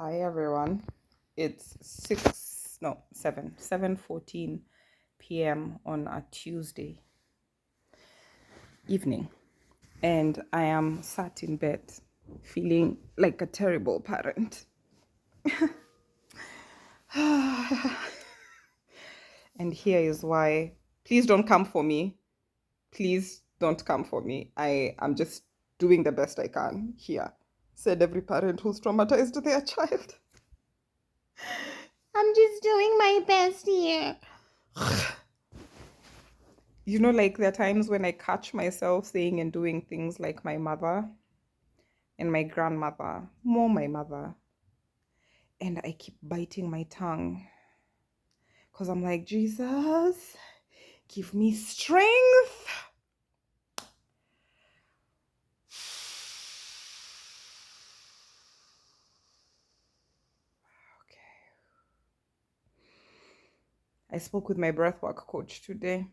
Hi everyone. It's 7:14 p.m. on a Tuesday evening, and I am sat in bed feeling like a terrible parent. And here is why. Please don't come for me. Please don't come for me. I am just doing the best I can here, said every parent who's traumatized their child. I'm just doing my best here. Like there are times when I catch myself saying and doing things like my mother and my grandmother, more my mother, and I keep biting my tongue because I'm like, Jesus, give me strength. Okay. I spoke with my breathwork coach today.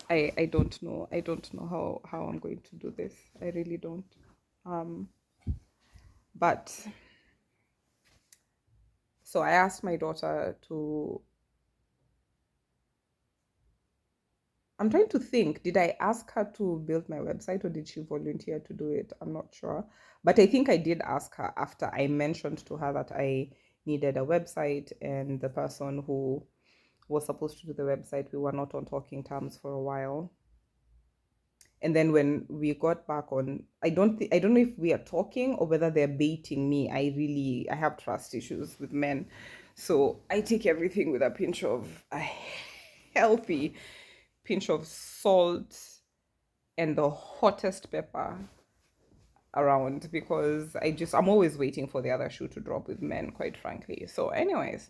I don't know. I don't know how I'm going to do this. I really don't. But so I asked my daughter to. I'm trying to think, did I ask her to build my website or did she volunteer to do it? I'm not sure. But I think I did ask her after I mentioned to her that I needed a website, and the person who was supposed to do the website, we were not on talking terms for a while. And then when we got back on, I don't know if we are talking or whether they're baiting me. I have trust issues with men. So I take everything with a pinch of a healthy pinch of salt and the hottest pepper around, because I'm always waiting for the other shoe to drop with men, quite frankly. So anyways,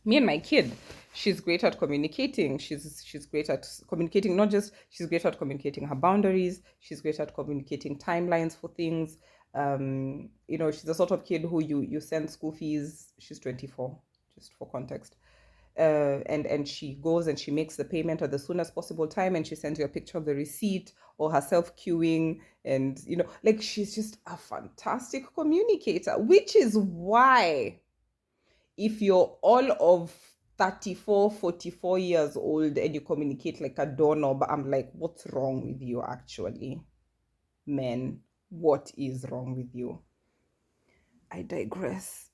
me and my kid, she's great at communicating. She's great at communicating, not just she's great at communicating her boundaries, she's great at communicating timelines for things. She's the sort of kid who you send school fees. She's 24, just for context. And she goes and she makes the payment at the soonest possible time, and she sends you a picture of the receipt or herself queuing, and like she's just a fantastic communicator, which is why if you're all of 34, 44 years old and you communicate like a doorknob, I'm like, what's wrong with you actually? Men, what is wrong with you? I digress.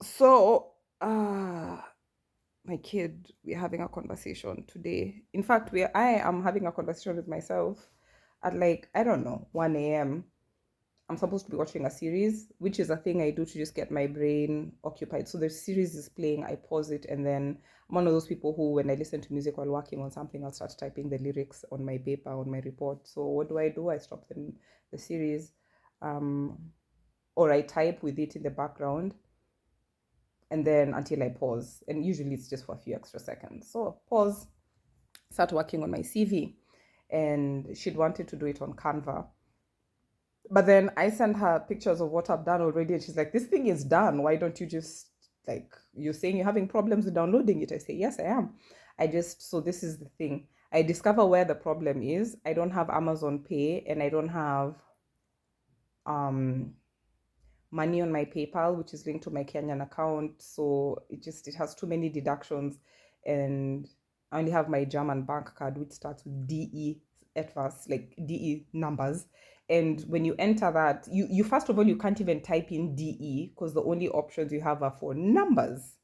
So, my kid, we're having a conversation today. In fact, I am having a conversation with myself at like, I don't know, 1 a.m. I'm supposed to be watching a series, which is a thing I do to just get my brain occupied. So the series is playing, I pause it, and then I'm one of those people who, when I listen to music while working on something, I'll start typing the lyrics on my paper, on my report. So what do? I stop the series, or I type with it in the background, and then until I pause. And usually it's just for a few extra seconds. So pause, start working on my CV. And she'd wanted to do it on Canva. But then I sent her pictures of what I've done already, and she's like, this thing is done. Why don't you just, like, you're saying you're having problems with downloading it? I say, yes, I am. So this is the thing. I discover where the problem is. I don't have Amazon Pay, and I don't have money on my PayPal, which is linked to my Kenyan account. So it has too many deductions, and I only have my German bank card, which starts with DE at first, like DE numbers. And when you enter that, you first of all, you can't even type in DE because the only options you have are for numbers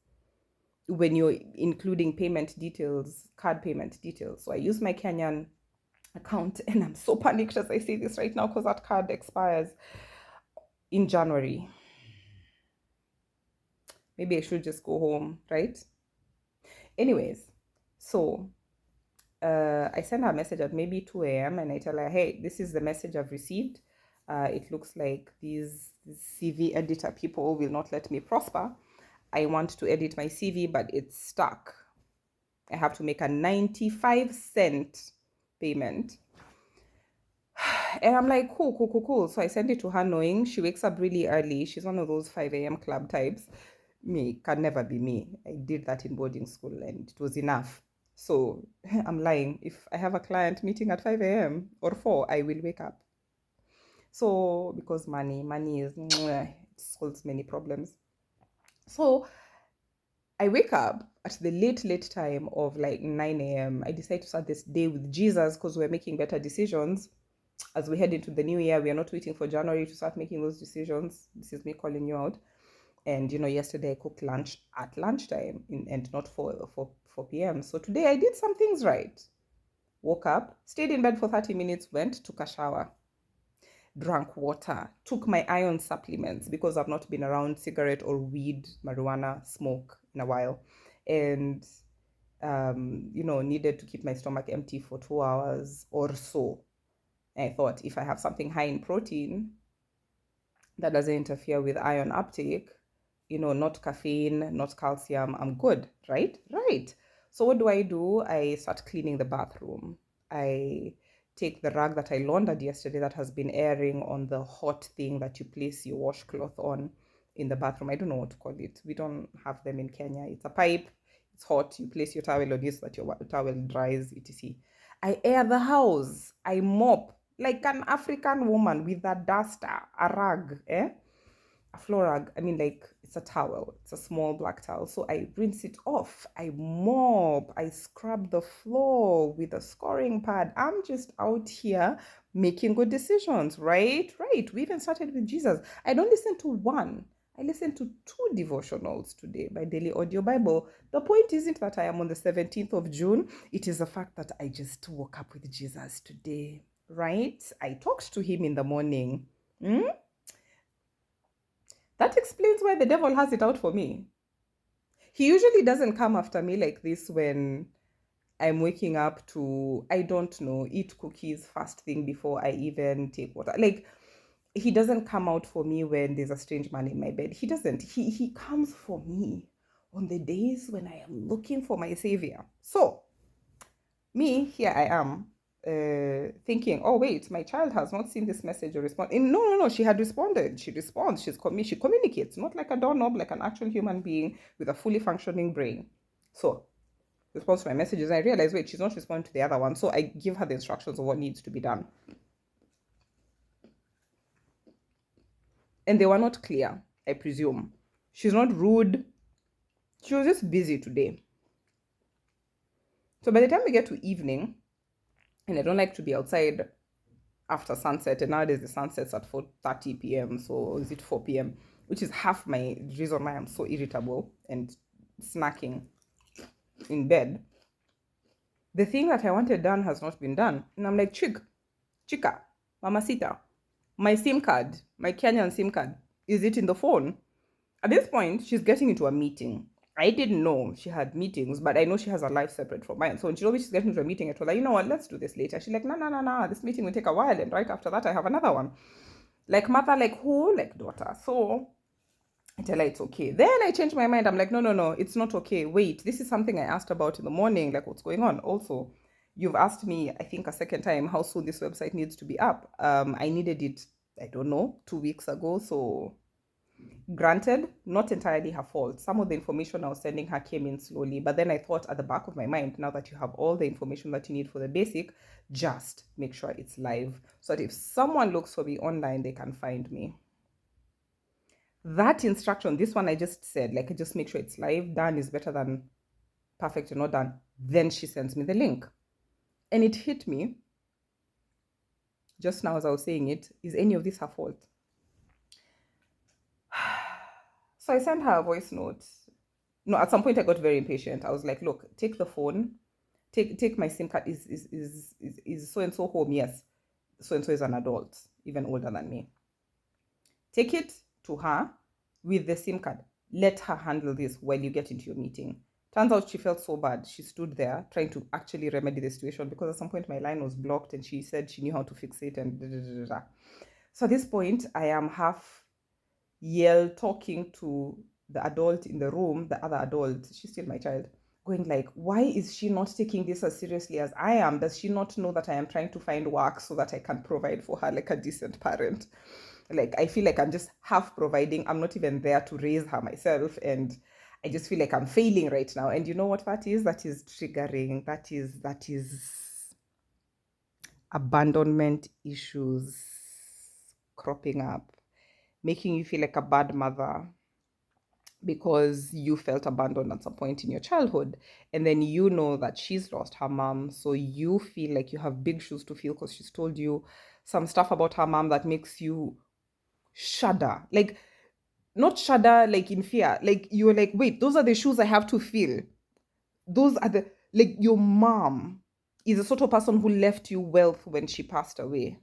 when you're including payment details, card payment details. So I use my Kenyan account, and I'm so panicked as I say this right now because that card expires in January. Maybe I should just go home, right? Anyways, so I send her a message at maybe 2 a.m. and I tell her, hey, this is the message I've received. It looks like these CV editor people will not let me prosper. I want to edit my CV, but it's stuck. I have to make a 95-cent payment. And I'm like, cool. So I send it to her knowing she wakes up really early. She's one of those 5 a.m. club types. Me, can never be me. I did that in boarding school and it was enough. So I'm lying. If I have a client meeting at 5 a.m. or 4, I will wake up. So because money is it solves many problems. So I wake up at the late time of like 9 a.m. I decide to start this day with Jesus because we're making better decisions as we head into the new year. We are not waiting for January to start making those decisions. This is me calling you out. And yesterday I cooked lunch at lunchtime and not 4 p.m. So today I did some things right. Woke up, stayed in bed for 30 minutes, went, took a shower, drank water, took my iron supplements because I've not been around cigarette or weed, marijuana, smoke in a while. And, needed to keep my stomach empty for 2 hours or so. And I thought if I have something high in protein that doesn't interfere with iron uptake, not caffeine, not calcium, I'm good, right? Right. So what do? I start cleaning the bathroom. I take the rag that I laundered yesterday that has been airing on the hot thing that you place your washcloth on in the bathroom. I don't know what to call it. We don't have them in Kenya. It's a pipe. It's hot. You place your towel on it so that your towel dries, etc. I air the house. I mop like an African woman with a duster, a rag, a floor rag. I mean, like it's a towel. It's a small black towel. So I rinse it off. I mop. I scrub the floor with a scoring pad. I'm just out here making good decisions, right? Right. We even started with Jesus. I don't listen to one. I listened to 2 devotionals today by Daily Audio Bible. The point isn't that I am on the 17th of June. It is the fact that I just woke up with Jesus today, right? I talked to him in the morning. That explains why the devil has it out for me. He usually doesn't come after me like this when I'm waking up to, I don't know, eat cookies first thing before I even take water. Like, he doesn't come out for me when there's a strange man in my bed. He doesn't. He comes for me on the days when I am looking for my savior. So, me, here I am, thinking, oh wait, my child has not seen this message or respond. No, she had responded. She responds. She communicates, not like a doorknob, like an actual human being with a fully functioning brain. So responds to my messages. I realize, wait, she's not responding to the other one. So I give her the instructions of what needs to be done. And they were not clear, I presume. She's not rude. She was just busy today. So by the time we get to evening, and I don't like to be outside after sunset, and nowadays the sun sets at 4:30 p.m. So is it 4 p.m., which is half my reason why I'm so irritable and snacking in bed. The thing that I wanted done has not been done. And I'm like, chica, mamacita, my SIM card, my Kenyan SIM card, is it in the phone? At this point, she's getting into a meeting. I didn't know she had meetings, but I know she has a life separate from mine. So when she told me she's getting into a meeting, I told her, you know what, let's do this later. She's like, no, this meeting will take a while. And right after that, I have another one. Like mother, like who? Like daughter. So I tell her it's okay. Then I change my mind. I'm like, no, it's not okay. Wait, this is something I asked about in the morning. Like, what's going on? Also, you've asked me, I think, a second time how soon this website needs to be up. I needed it, I don't know, 2 weeks ago. So granted, not entirely her fault. Some of the information I was sending her came in slowly, but then I thought at the back of my mind, now that you have all the information that you need for the basic, just make sure it's live so that if someone looks for me online, they can find me. That instruction, this one I just said, like, I just make sure it's live. Done is better than perfect and not done. Then she sends me the link. And it hit me just now as I was saying it, is any of this her fault? So I sent her a voice note. No, at some point I got very impatient. I was like, look, take the phone, take my SIM card. Is so and so home? Yes. So and so is an adult, even older than me. Take it to her with the SIM card. Let her handle this while you get into your meeting. Turns out she felt so bad. She stood there trying to actually remedy the situation because at some point my line was blocked and she said she knew how to fix it and da, da, da, da. So at this point, I am half yell talking to the adult in the room, the other adult, she's still my child, going like, why is she not taking this as seriously as I am? Does she not know that I am trying to find work so that I can provide for her like a decent parent? Like, I feel like I'm just half providing. I'm not even there to raise her myself. And I just feel like I'm failing right now. And you know what that is? That is triggering. That is abandonment issues. cropping up, making you feel like a bad mother because you felt abandoned at some point in your childhood. And then you know that she's lost her mom. So you feel like you have big shoes to fill because she's told you some stuff about her mom that makes you shudder. Like, not shudder like in fear. Like, you're like, wait, those are the shoes I have to fill. Those are the, like, your mom is the sort of person who left you wealth when she passed away.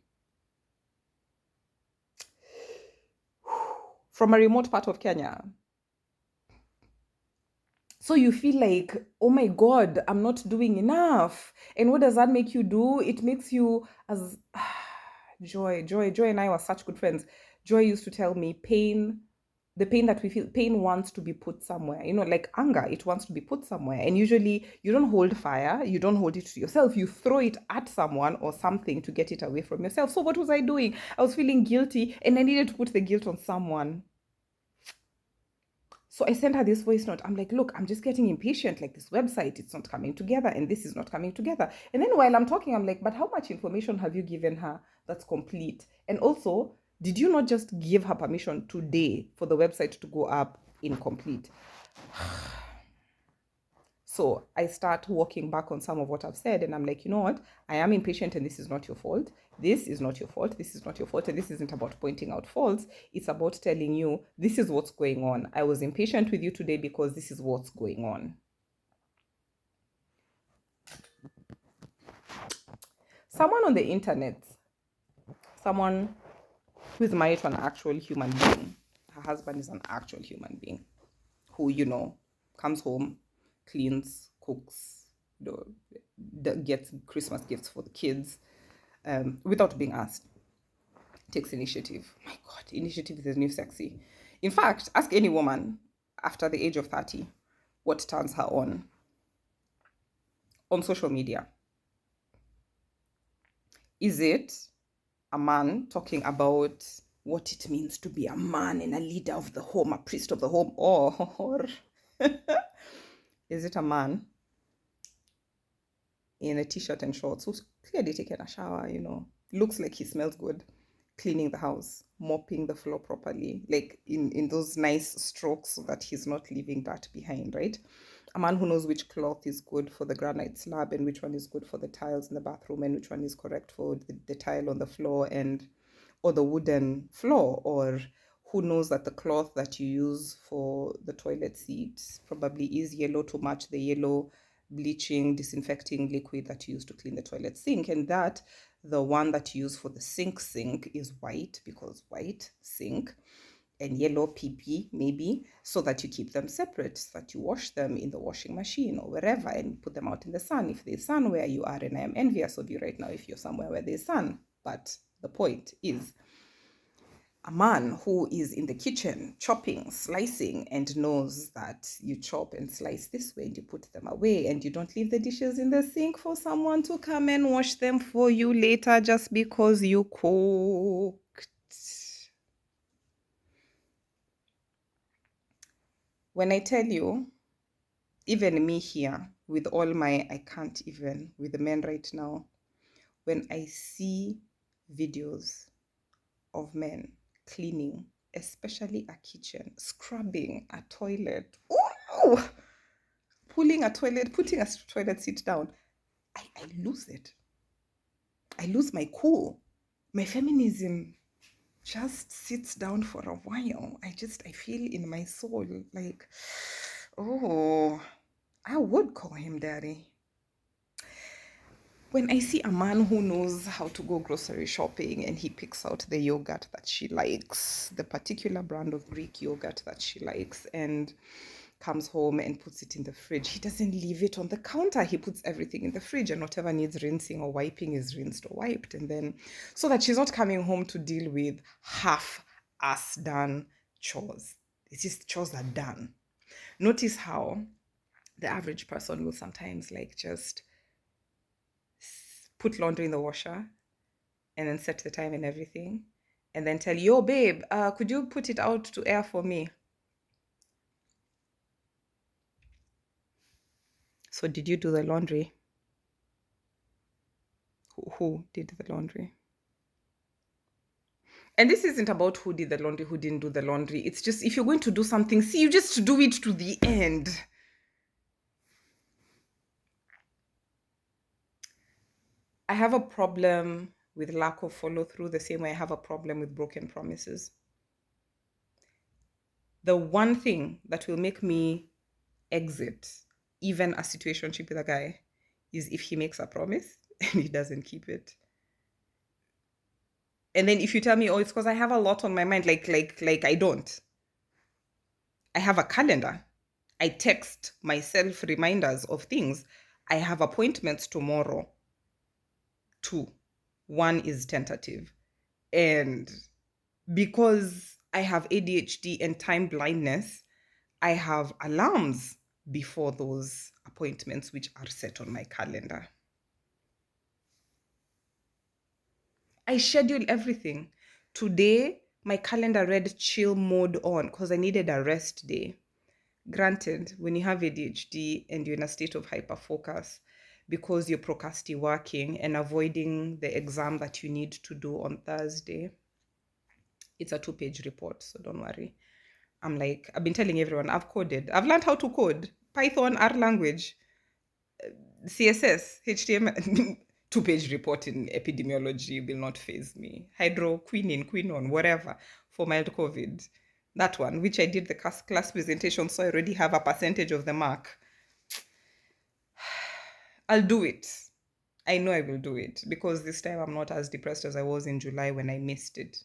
From a remote part of Kenya. So you feel like, oh my God, I'm not doing enough. And what does that make you do? It makes you as Joy and I were such good friends. Joy used to tell me the pain that we feel, pain wants to be put somewhere. Like anger, it wants to be put somewhere. And usually you don't hold fire, you don't hold it to yourself, you throw it at someone or something to get it away from yourself. So what was I doing? I was feeling guilty and I needed to put the guilt on someone. So I sent her this voice note. I'm like, look, I'm just getting impatient. Like, this website, it's not coming together and this is not coming together. And then while I'm talking, I'm like, but how much information have you given her that's complete? And also, did you not just give her permission today for the website to go up incomplete? So I start walking back on some of what I've said, and I'm like, you know what? I am impatient, and this is not your fault. This is not your fault. This is not your fault. And this isn't about pointing out faults. It's about telling you, this is what's going on. I was impatient with you today because this is what's going on. Someone on the internet, someone who is married to an actual human being, her husband is an actual human being, who, comes home, cleans, cooks, gets Christmas gifts for the kids, without being asked, takes initiative. My God, initiative is the new sexy. In fact, ask any woman after the age of 30 what turns her on social media. Is it a man talking about what it means to be a man and a leader of the home, a priest of the home, or is it a man in a t-shirt and shorts who's clearly taken a shower, looks like he smells good, cleaning the house, mopping the floor properly, like in those nice strokes so that he's not leaving dirt behind, right? A man who knows which cloth is good for the granite slab and which one is good for the tiles in the bathroom and which one is correct for the tile on the floor or the wooden floor, or who knows that the cloth that you use for the toilet seat probably is yellow to match the yellow bleaching, disinfecting liquid that you use to clean the toilet sink, and that the one that you use for the sink is white because white sink, and yellow PP maybe, so that you keep them separate, so that you wash them in the washing machine or wherever and put them out in the sun if there's sun where you are. And I am envious of you right now if you're somewhere where there's sun. But the point is, a man who is in the kitchen chopping, slicing, and knows that you chop and slice this way and you put them away and you don't leave the dishes in the sink for someone to come and wash them for you later just because you cooked. When I tell you, even me here, with all my, I can't even, with the men right now, when I see videos of men cleaning, especially a kitchen, scrubbing a toilet, ooh, putting a toilet seat down, I lose it. I lose my cool. My feminism just sits down for a while. I feel in my soul like, oh, I would call him daddy. When I see a man who knows how to go grocery shopping and he picks out the yogurt that she likes, the particular brand of Greek yogurt that she likes, and comes home and puts it in the fridge, he doesn't leave it on the counter. He puts everything in the fridge, and whatever needs rinsing or wiping is rinsed or wiped. And then, so that she's not coming home to deal with half-ass done chores. It's just chores are done. Notice how the average person will sometimes like just put laundry in the washer and then set the time and everything, and then tell you, oh babe, could you put it out to air for me? So did you do the laundry? Who did the laundry? And this isn't about who did the laundry, who didn't do the laundry. It's just if you're going to do something, see, you just do it to the end. I have a problem with lack of follow through the same way I have a problem with broken promises. The one thing that will make me exit even a situationship with a guy is if he makes a promise and he doesn't keep it. And then if you tell me, oh, it's because I have a lot on my mind, like I don't. I have a calendar. I text myself reminders of things. I have appointments tomorrow. Two. One is tentative. And because I have ADHD and time blindness, I have alarms before those appointments, which are set on my calendar. I schedule everything. Today, my calendar read chill mode on because I needed a rest day. Granted, when you have ADHD and you're in a state of hyperfocus because you're procrastinating working and avoiding the exam that you need to do on Thursday, it's a 2-page report, so don't worry. I'm like, I've been telling everyone, I've coded. I've learned how to code. Python, R language, CSS, HTML. 2-page report in epidemiology will not phase me. Hydroquinone, quinone, whatever, for mild COVID. That one, which I did the class presentation, so I already have a percentage of the mark. I'll do it. I know I will do it because this time I'm not as depressed as I was in July when I missed it.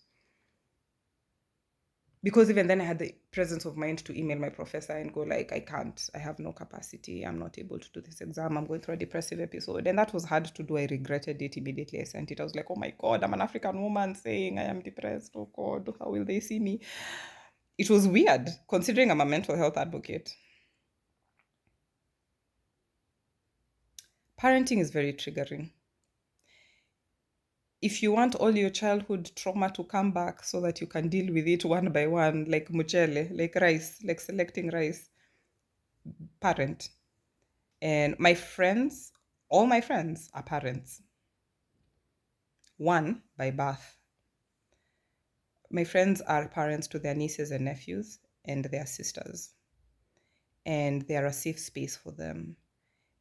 Because even then I had the presence of mind to email my professor and go like, I can't, I have no capacity, I'm not able to do this exam, I'm going through a depressive episode. And that was hard to do. I regretted it immediately. I sent it. I was like, oh my God, I'm an African woman saying I am depressed. Oh God, how will they see me? It was weird considering I'm a mental health advocate. Parenting is very triggering. If you want all your childhood trauma to come back so that you can deal with it one by one, like muchele, like rice, like selecting rice, parent. And my friends, all my friends are parents. One by birth. My friends are parents to their nieces and nephews and their sisters. And they are a safe space for them.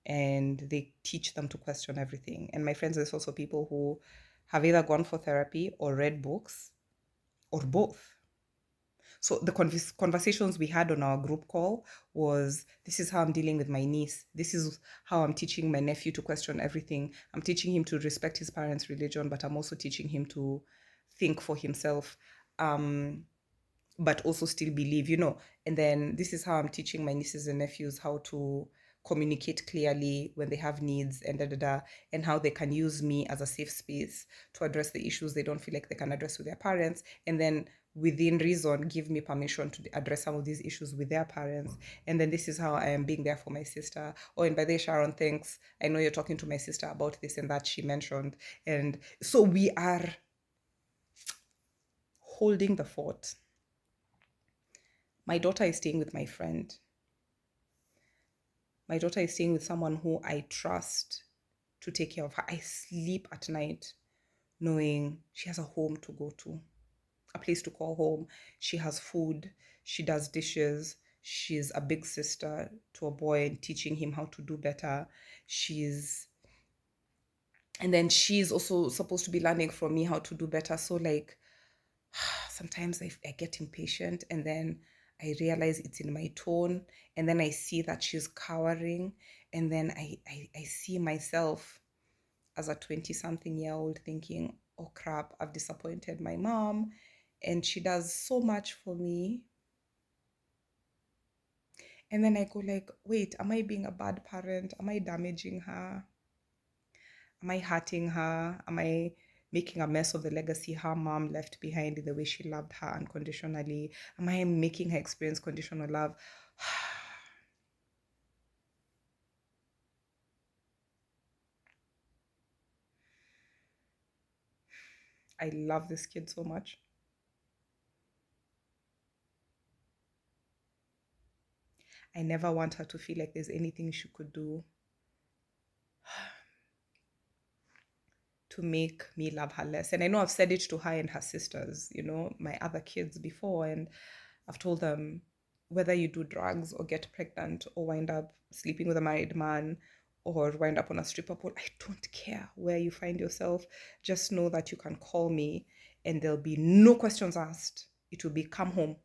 And they teach them to question everything. And my friends, there's also people who have either gone for therapy or read books or both. So the conversations we had on our group call was, this is how I'm dealing with my niece. This is how I'm teaching my nephew to question everything. I'm teaching him to respect his parents' religion, but I'm also teaching him to think for himself, but also still believe, And then this is how I'm teaching my nieces and nephews how to communicate clearly when they have needs and and how they can use me as a safe space to address the issues they don't feel like they can address with their parents, and then within reason give me permission to address some of these issues with their parents. And then this is how I am being there for my sister. Oh, and by the way, Sharon, thanks, I know you're talking to my sister about this and that she mentioned. And so we are holding the fort. My daughter is staying with my friend. My daughter is staying with someone who I trust to take care of her. I sleep at night knowing she has a home to go to, a place to call home. She has food. She does dishes. She's a big sister to a boy and teaching him how to do better. And then she's also supposed to be learning from me how to do better. So, like, sometimes I get impatient and then I realize it's in my tone, and then I see that she's cowering, and then I see myself as a 20-something-year-old thinking, oh crap, I've disappointed my mom and she does so much for me. And then I go like, wait, am I being a bad parent? Am I damaging her? Am I hurting her? Am I making a mess of the legacy her mom left behind in the way she loved her unconditionally? Am I making her experience conditional love? I love this kid so much. I never want her to feel like there's anything she could do to make me love her less. And I know I've said it to her and her sisters, my other kids before, and I've told them, whether you do drugs or get pregnant or wind up sleeping with a married man or wind up on a stripper pole, I don't care where you find yourself. Just know that you can call me and there'll be no questions asked. It will be, come home,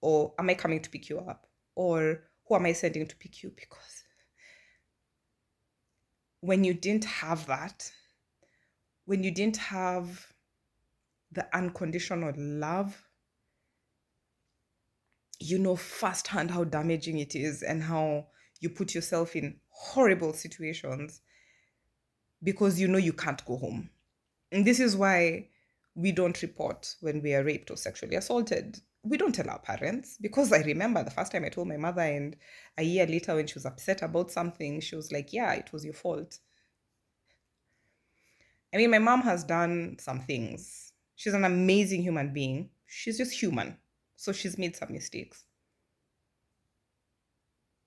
or am I coming to pick you up, or who am I sending to pick you? Because when you didn't have that, when you didn't have the unconditional love, you know firsthand how damaging it is and how you put yourself in horrible situations because you know you can't go home. And this is why we don't report when we are raped or sexually assaulted. We don't tell our parents, because I remember the first time I told my mother, and a year later when she was upset about something, she was like, yeah, it was your fault. I mean, my mom has done some things. She's an amazing human being. She's just human. So she's made some mistakes.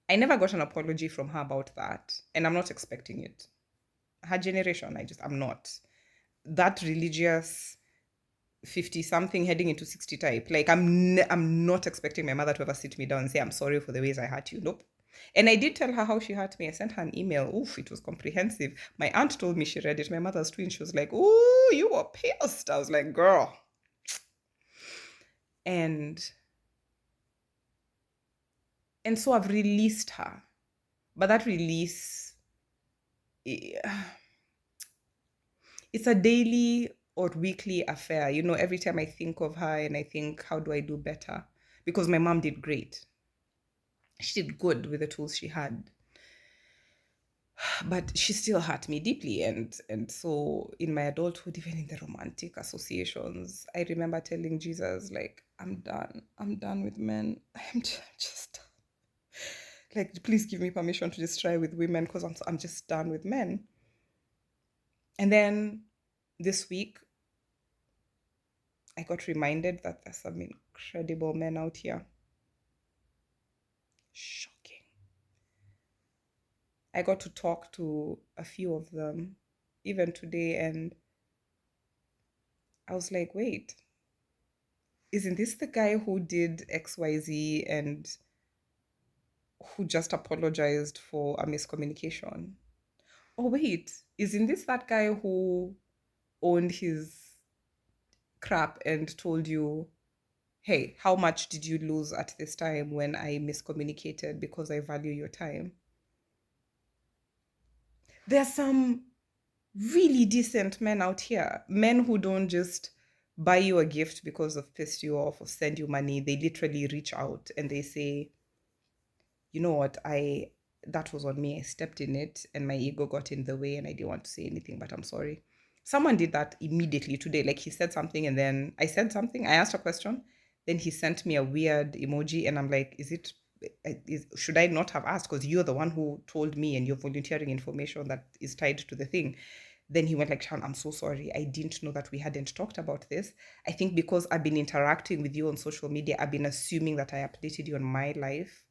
I never got an apology from her about that, and I'm not expecting it. Her generation, I'm not. That religious 50 something heading into 60 type. Like, I'm not expecting my mother to ever sit me down and say, I'm sorry for the ways I hurt you. Nope. And I did tell her how she hurt me. I sent her an email. Oof, it was comprehensive. My aunt told me she read it. My mother's twin, she was like, ooh, you were pissed. I was like, girl. And so I've released her. But that release, it's a daily or weekly affair. Every time I think of her and I think, how do I do better? Because my mom did great. She did good with the tools she had. But she still hurt me deeply. And so in my adulthood, even in the romantic associations, I remember telling Jesus, like, I'm done. I'm done with men. I'm just like, please give me permission to just try with women, because I'm just done with men. And then this week, I got reminded that there's some incredible men out here. Shocking. I got to talk to a few of them, even today, and I was like, wait, isn't this the guy who did XYZ and who just apologized for a miscommunication? Oh, wait, isn't this that guy who owned his crap and told you, hey, how much did you lose at this time when I miscommunicated because I value your time? There's some really decent men out here, men who don't just buy you a gift because they've pissed you off or send you money. They literally reach out and they say, you know what, that was on me. I stepped in it and my ego got in the way and I didn't want to say anything, but I'm sorry. Someone did that immediately today. Like, he said something and then I said something. I asked a question. Then he sent me a weird emoji and I'm like, should I not have asked? Because you're the one who told me and you're volunteering information that is tied to the thing. Then he went like, Sharon, I'm so sorry. I didn't know that we hadn't talked about this. I think because I've been interacting with you on social media, I've been assuming that I updated you on my life.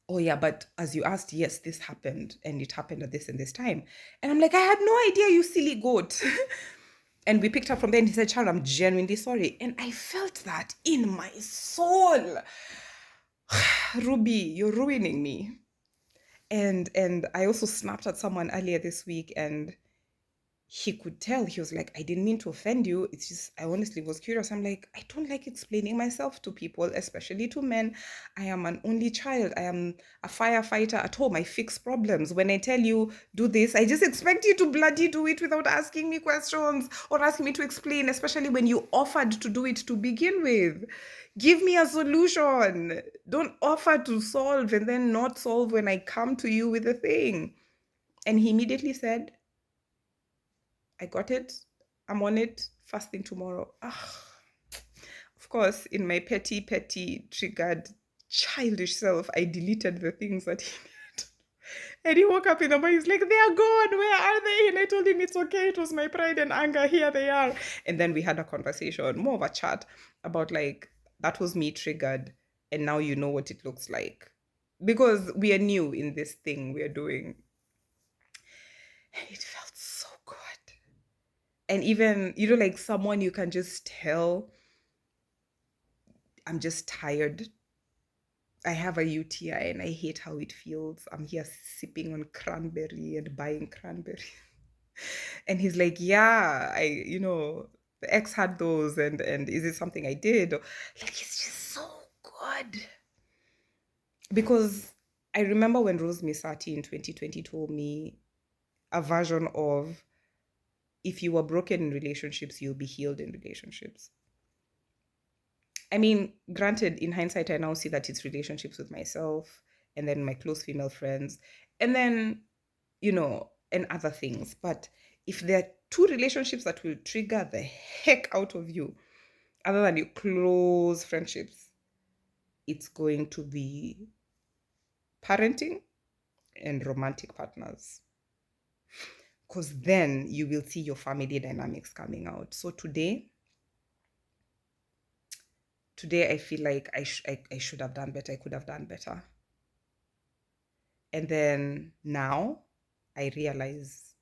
Oh yeah, but as you asked, yes, this happened and it happened at this and this time. And I'm like, I had no idea, you silly goat. And we picked up from there and he said, Sharon, I'm genuinely sorry. And I felt that in my soul. Ruby, you're ruining me. And I also snapped at someone earlier this week and he could tell. He was like, I didn't mean to offend you. It's just, I honestly was curious. I'm like, I don't like explaining myself to people, especially to men. I am an only child. I am a firefighter at home. I fix problems. When I tell you, do this, I just expect you to bloody do it without asking me questions or asking me to explain, especially when you offered to do it to begin with. Give me a solution. Don't offer to solve and then not solve when I come to you with a thing. And he immediately said, I got it. I'm on it. First thing tomorrow. Of course, in my petty, triggered, childish self, I deleted the things that he did. And he woke up in the morning, he's like, they are gone. Where are they? And I told him it's okay. It was my pride and anger. Here they are. And then we had a conversation, more of a chat about like, that was me triggered. And now you know what it looks like. Because we are new in this thing we are doing. It felt so good. And even, you know, like someone you can just tell, I'm just tired. I have a UTI and I hate how it feels. I'm here sipping on cranberry and buying cranberry. And he's like, yeah, the ex had those, and is it something I did? Or, like, it's just so good. Because I remember when Rose Misati in 2020 told me a version of, if you were broken in relationships, you'll be healed in relationships. I mean, granted, in hindsight, I now see that it's relationships with myself and then my close female friends, and then, and other things. But if there are two relationships that will trigger the heck out of you, other than your close friendships, it's going to be parenting and romantic partners. Because then you will see your family dynamics coming out. So today I feel like I should have done better. I could have done better. And then now I realize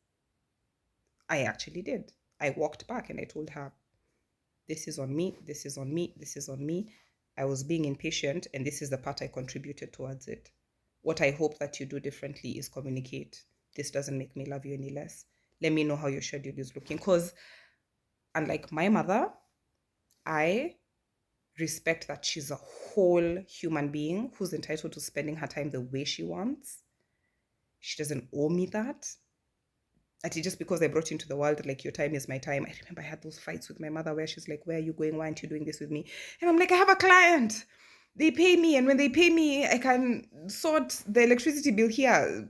I actually did. I walked back and I told her, this is on me, this is on me, this is on me. I was being impatient and this is the part I contributed towards it. What I hope that you do differently is communicate. This doesn't make me love you any less. Let me know how your schedule is looking. Because unlike my mother, I respect that she's a whole human being who's entitled to spending her time the way she wants. She doesn't owe me that. Just because I brought you into the world, like, your time is my time. I remember I had those fights with my mother where she's like, where are you going? Why aren't you doing this with me? And I'm like, I have a client. They pay me. And when they pay me, I can sort the electricity bill here.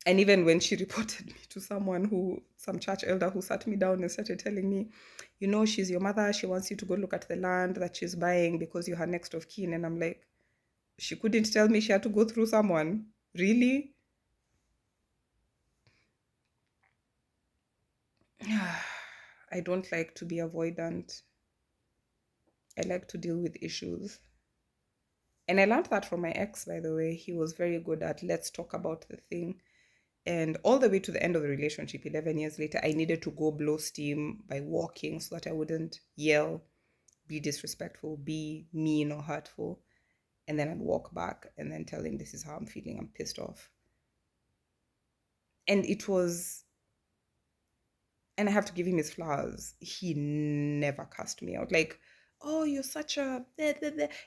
And even when she reported me to some church elder who sat me down and started telling me, she's your mother. She wants you to go look at the land that she's buying because you're her next of kin. And I'm like, she couldn't tell me she had to go through someone. Really? I don't like to be avoidant. I like to deal with issues. And I learned that from my ex, by the way. He was very good at, let's talk about the thing. And all the way to the end of the relationship, 11 years later, I needed to go blow steam by walking so that I wouldn't yell, be disrespectful, be mean or hurtful. And then I'd walk back and then tell him, this is how I'm feeling. I'm pissed off. And I have to give him his flowers. He never cussed me out. Like, oh, you're such a...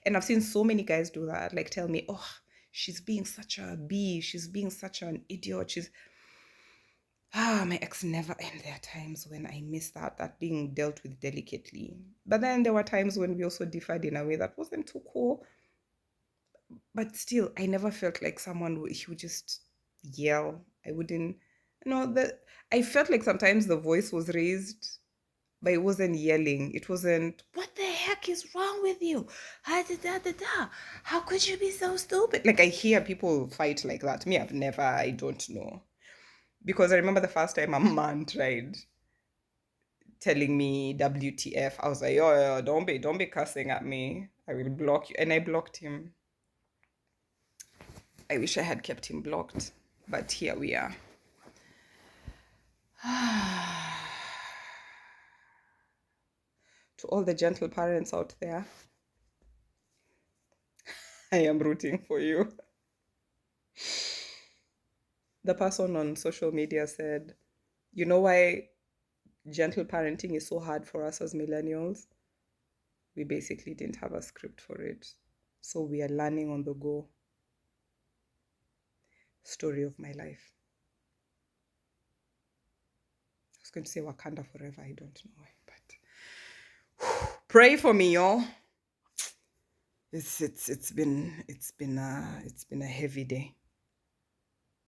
And I've seen so many guys do that. Like, tell me, oh, she's being such a bee. She's being such an idiot. My ex never... And there are times when I miss that being dealt with delicately. But then there were times when we also differed in a way that wasn't too cool. But still, I never felt like someone he would just yell. I wouldn't... I felt like sometimes the voice was raised, but it wasn't yelling. It wasn't, what the heck is wrong with you? How could you be so stupid? Like, I hear people fight like that. Me, I don't know. Because I remember the first time a man tried telling me WTF. I was like, oh, don't be cussing at me. I will block you. And I blocked him. I wish I had kept him blocked. But here we are. To all the gentle parents out there, I am rooting for you. The person on social media said, you know why gentle parenting is so hard for us as millennials? We basically didn't have a script for it. So we are learning on the go. Story of my life. I was going to say Wakanda forever. I don't know why, but pray for me, y'all. It's been a heavy day.